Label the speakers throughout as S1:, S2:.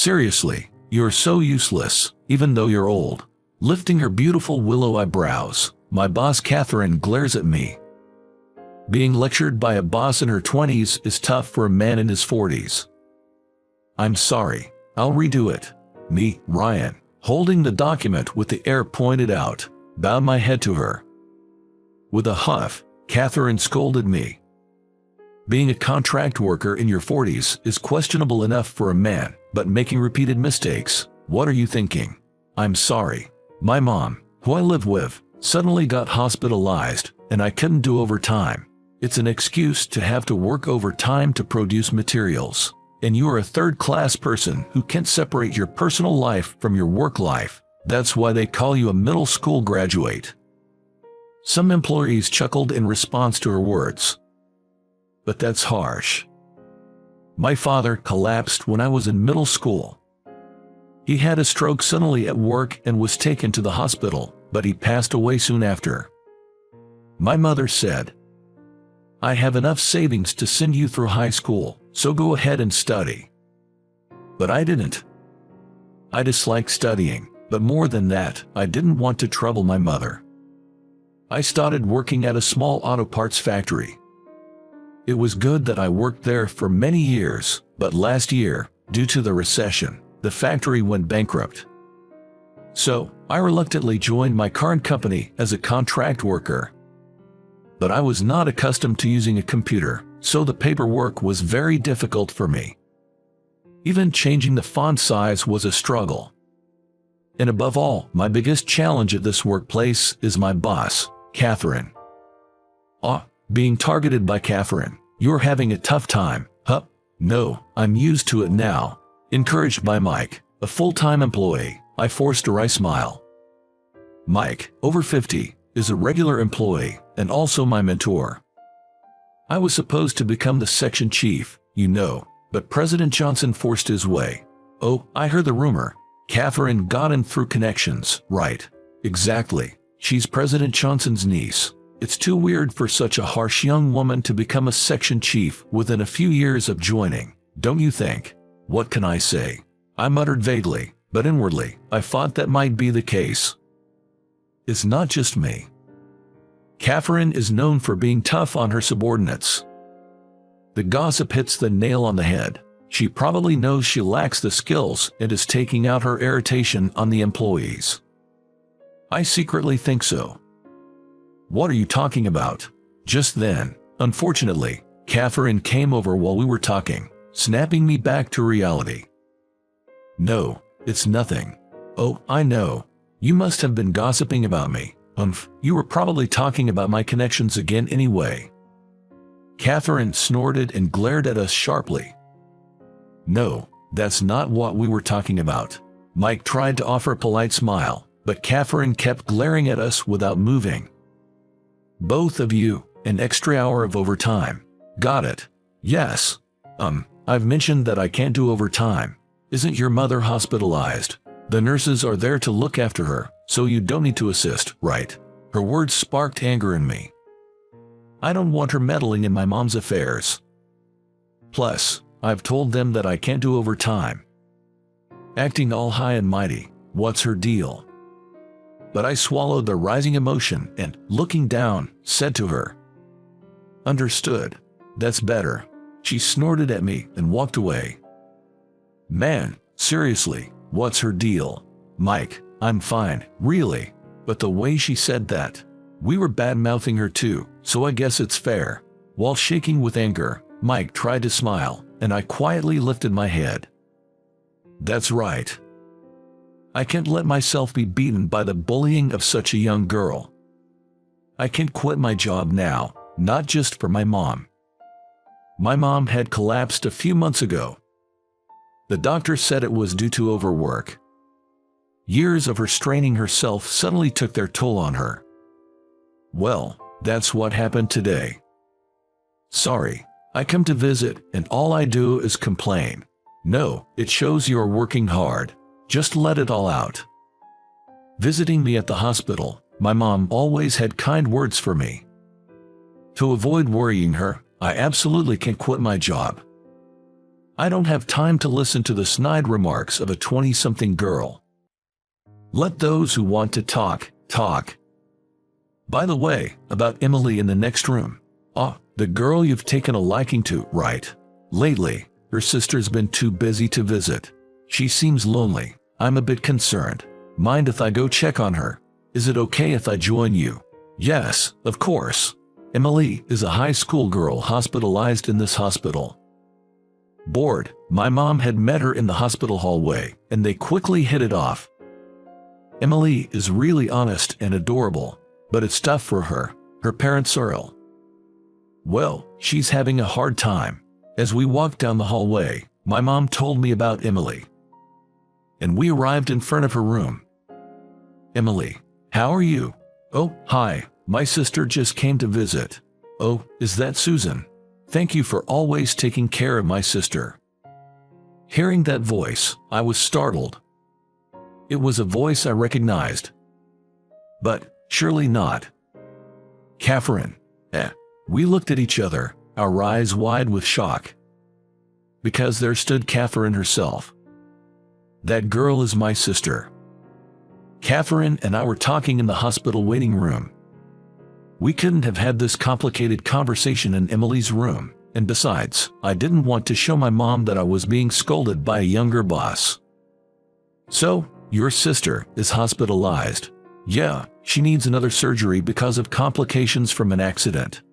S1: Seriously, you're so useless, even though you're old. Lifting her beautiful willow eyebrows, my boss Catherine glares at me. Being lectured by a boss in her 20s is tough for a man in his 40s. I'm sorry, I'll redo it. Me, Ryan, holding the document with the air pointed out, bowed my head to her. With a huff, Catherine scolded me. Being a contract worker in your 40s is questionable enough for a man, but making repeated mistakes, what are you thinking? I'm sorry. My mom, who I live with, suddenly got hospitalized, and I couldn't do overtime. It's an excuse to have to work overtime to produce materials. And you are a third-class person who can't separate your personal life from your work life. That's why they call you a middle school graduate. Some employees chuckled in response to her words. But that's harsh. My father collapsed when I was in middle school. He had a stroke suddenly at work and was taken to the hospital, but he passed away soon after. My mother said, I have enough savings to send you through high school, so go ahead and study. But I didn't. I disliked studying, but more than that, I didn't want to trouble my mother. I started working at a small auto parts factory. It was good that I worked there for many years, but last year, due to the recession, the factory went bankrupt. So, I reluctantly joined my current company as a contract worker. But I was not accustomed to using a computer, so the paperwork was very difficult for me. Even changing the font size was a struggle. And above all, my biggest challenge at this workplace is my boss, Catherine. Being targeted by Catherine. You're having a tough time, huh? No, I'm used to it now. Encouraged by Mike, a full-time employee, I forced a wry smile. Mike, over 50, is a regular employee and also my mentor. I was supposed to become the section chief, you know, but President Johnson forced his way. Oh, I heard the rumor. Catherine got in through connections, right? Exactly. She's President Johnson's niece. It's too weird for such a harsh young woman to become a section chief within a few years of joining, don't you think? What can I say? I muttered vaguely, but inwardly, I thought that might be the case. It's not just me. Catherine is known for being tough on her subordinates. The gossip hits the nail on the head. She probably knows she lacks the skills and is taking out her irritation on the employees. I secretly think so. What are you talking about? Just then, unfortunately, Catherine came over while we were talking, snapping me back to reality. No, it's nothing. Oh, I know. You must have been gossiping about me. You were probably talking about my connections again anyway. Catherine snorted and glared at us sharply. No, that's not what we were talking about. Mike tried to offer a polite smile, but Catherine kept glaring at us without moving. Both of you, an extra hour of overtime. Got it. Yes. I've mentioned that I can't do overtime. Isn't your mother hospitalized? The nurses are there to look after her, so you don't need to assist, right? Her words sparked anger in me. I don't want her meddling in my mom's affairs. Plus, I've told them that I can't do overtime. Acting all high and mighty, what's her deal? But I swallowed the rising emotion and, looking down, said to her, Understood. That's better. She snorted at me and walked away. Man, seriously, what's her deal? Mike, I'm fine, really. But the way she said that, we were bad-mouthing her too, so I guess it's fair. While shaking with anger, Mike tried to smile, and I quietly lifted my head. That's right. I can't let myself be beaten by the bullying of such a young girl. I can't quit my job now, not just for my mom. My mom had collapsed a few months ago. The doctor said it was due to overwork. Years of her straining herself suddenly took their toll on her. Well, that's what happened today. Sorry, I come to visit and all I do is complain. No, it shows you're working hard. Just let it all out. Visiting me at the hospital, my mom always had kind words for me. To avoid worrying her, I absolutely can't quit my job. I don't have time to listen to the snide remarks of a 20-something girl. Let those who want to talk, talk. By the way, about Emily in the next room. The girl you've taken a liking to, right? Lately, her sister's been too busy to visit. She seems lonely. I'm a bit concerned. Mind if I go check on her? Is it okay if I join you? Yes, of course. Emily is a high school girl hospitalized in this hospital. Bored, my mom had met her in the hospital hallway, and they quickly hit it off. Emily is really honest and adorable, but it's tough for her. Her parents are ill. Well, she's having a hard time. As we walked down the hallway, my mom told me about Emily. And we arrived in front of her room. Emily, how are you? Oh, hi, my sister just came to visit. Oh, is that Susan? Thank you for always taking care of my sister. Hearing that voice, I was startled. It was a voice I recognized. But surely not. Catherine. We looked at each other, our eyes wide with shock. Because there stood Catherine herself. That girl is my sister. Catherine and I were talking in the hospital waiting room. We couldn't have had this complicated conversation in Emily's room, and besides, I didn't want to show my mom that I was being scolded by a younger boss. So, your sister is hospitalized. Yeah, she needs another surgery because of complications from an accident.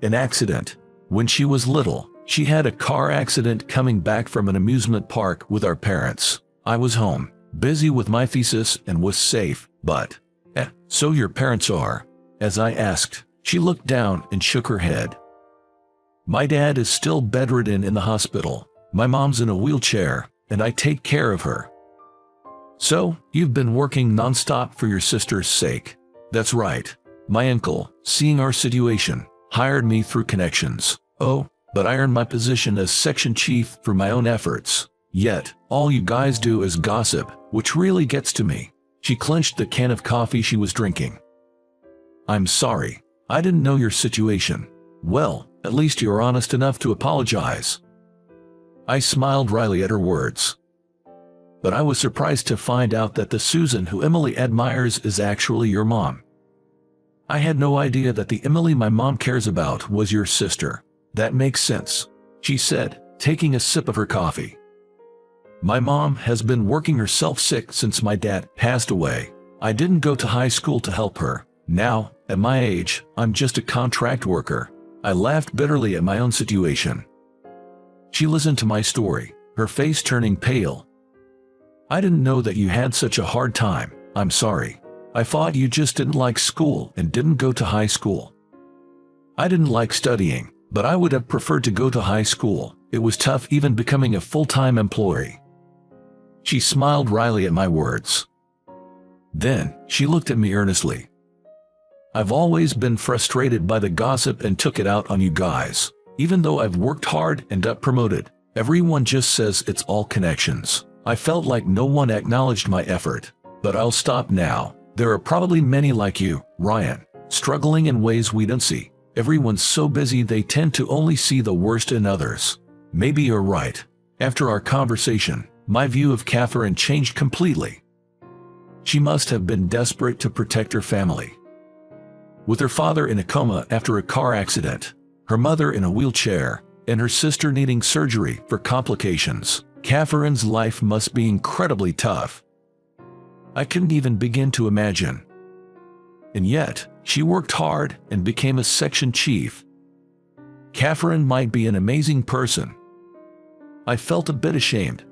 S1: An accident. When she was little, she had a car accident coming back from an amusement park with our parents. I was home, busy with my thesis and was safe, but... So your parents are? As I asked, she looked down and shook her head. My dad is still bedridden in the hospital. My mom's in a wheelchair, and I take care of her. So, you've been working non-stop for your sister's sake. That's right. My uncle, seeing our situation, hired me through connections. Oh, but I earned my position as section chief through my own efforts. Yet, all you guys do is gossip, which really gets to me. She clenched the can of coffee she was drinking. I'm sorry. I didn't know your situation. Well, at least you're honest enough to apologize. I smiled wryly at her words. But I was surprised to find out that the Susan who Emily admires is actually your mom. I had no idea that the Emily my mom cares about was your sister. That makes sense, she said, taking a sip of her coffee. My mom has been working herself sick since my dad passed away. I didn't go to high school to help her. Now, at my age, I'm just a contract worker. I laughed bitterly at my own situation. She listened to my story, her face turning pale. I didn't know that you had such a hard time. I'm sorry. I thought you just didn't like school and didn't go to high school. I didn't like studying, but I would have preferred to go to high school. It was tough even becoming a full-time employee. She smiled wryly at my words. Then, she looked at me earnestly. I've always been frustrated by the gossip and took it out on you guys. Even though I've worked hard and got promoted, everyone just says it's all connections. I felt like no one acknowledged my effort. But I'll stop now. There are probably many like you, Ryan, struggling in ways we don't see. Everyone's so busy they tend to only see the worst in others. Maybe you're right. After our conversation, my view of Catherine changed completely. She must have been desperate to protect her family. With her father in a coma after a car accident, her mother in a wheelchair, and her sister needing surgery for complications, Catherine's life must be incredibly tough. I couldn't even begin to imagine. And yet, she worked hard and became a section chief. Catherine might be an amazing person. I felt a bit ashamed.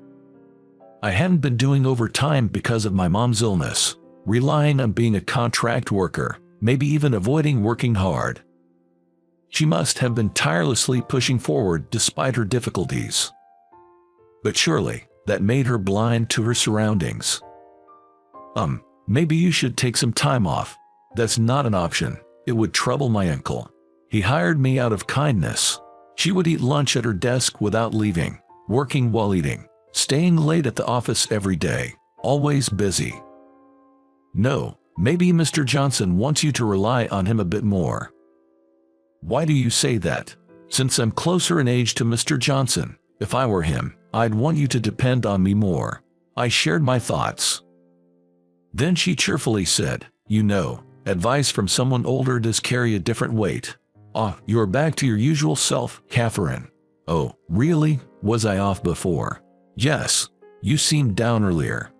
S1: I hadn't been doing overtime because of my mom's illness, relying on being a contract worker, maybe even avoiding working hard. She must have been tirelessly pushing forward despite her difficulties. But surely, that made her blind to her surroundings. Maybe you should take some time off. That's not an option. It would trouble my uncle. He hired me out of kindness. She would eat lunch at her desk without leaving, working while eating, staying late at the office every day, always busy. No, maybe Mr. Johnson wants you to rely on him a bit more. Why do you say that? Since I'm closer in age to Mr. Johnson, If I were him, I'd want you to depend on me more. I shared my thoughts. Then she cheerfully said, you know, advice from someone older does carry a different weight. Ah, you're back to your usual self, Catherine. Oh, really? Was I off before? Yes. You seemed down earlier.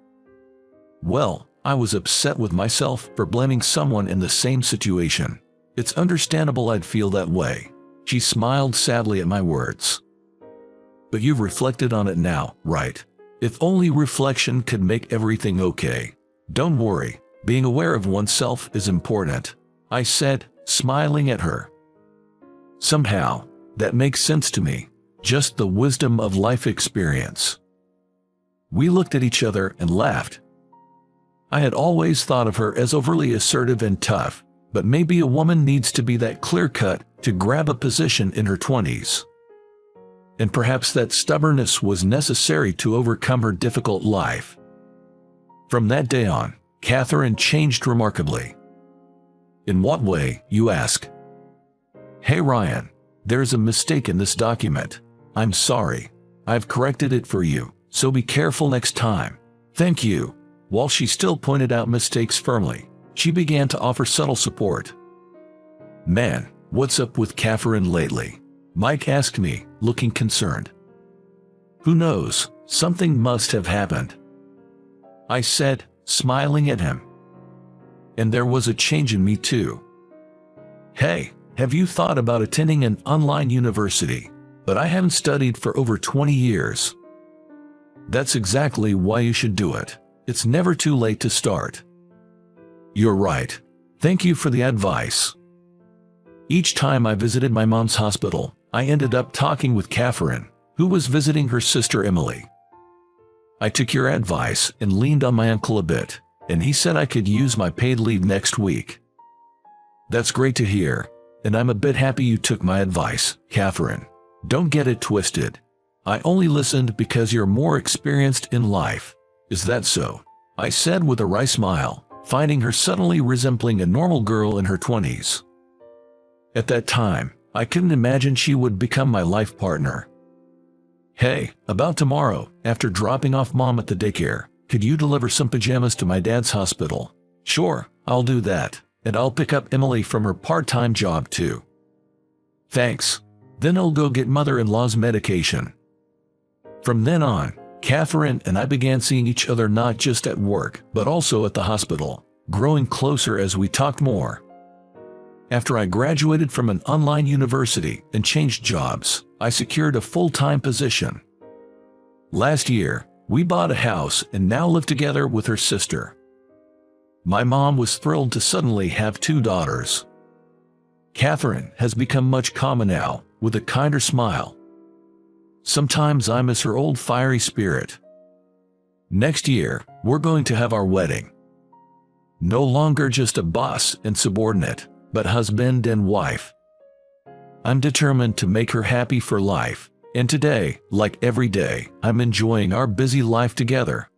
S1: Well, I was upset with myself for blaming someone in the same situation. It's understandable I'd feel that way. She smiled sadly at my words. But you've reflected on it now, right? If only reflection could make everything okay. Don't worry, being aware of oneself is important, I said, smiling at her. Somehow, that makes sense to me. Just the wisdom of life experience. We looked at each other and laughed. I had always thought of her as overly assertive and tough, but maybe a woman needs to be that clear-cut to grab a position in her 20s. And perhaps that stubbornness was necessary to overcome her difficult life. From that day on, Catherine changed remarkably. In what way, you ask? Hey Ryan, there's a mistake in this document. I'm sorry. I've corrected it for you, so be careful next time. Thank you. While she still pointed out mistakes firmly, she began to offer subtle support. Man, what's up with Catherine lately? Mike asked me, looking concerned. Who knows, something must have happened. I said, smiling at him. And there was a change in me too. Hey, have you thought about attending an online university? But I haven't studied for over 20 years. That's exactly why you should do it. It's never too late to start. You're right. Thank you for the advice. Each time I visited my mom's hospital, I ended up talking with Catherine, who was visiting her sister Emily. I took your advice and leaned on my uncle a bit, and he said I could use my paid leave next week. That's great to hear, and I'm a bit happy you took my advice, Catherine. Don't get it twisted. I only listened because you're more experienced in life. Is that so? I said with a wry smile, finding her suddenly resembling a normal girl in her 20s. At that time, I couldn't imagine she would become my life partner. Hey, about tomorrow, after dropping off Mom at the daycare, could you deliver some pajamas to my dad's hospital? Sure, I'll do that, and I'll pick up Emily from her part-time job too. Thanks. Then I'll go get mother-in-law's medication. From then on, Catherine and I began seeing each other not just at work, but also at the hospital, growing closer as we talked more. After I graduated from an online university and changed jobs, I secured a full-time position. Last year, we bought a house and now live together with her sister. My mom was thrilled to suddenly have 2 daughters. Catherine has become much calmer now, with a kinder smile. Sometimes I miss her old fiery spirit. Next year, we're going to have our wedding. No longer just a boss and subordinate, but husband and wife. I'm determined to make her happy for life, and today, like every day, I'm enjoying our busy life together.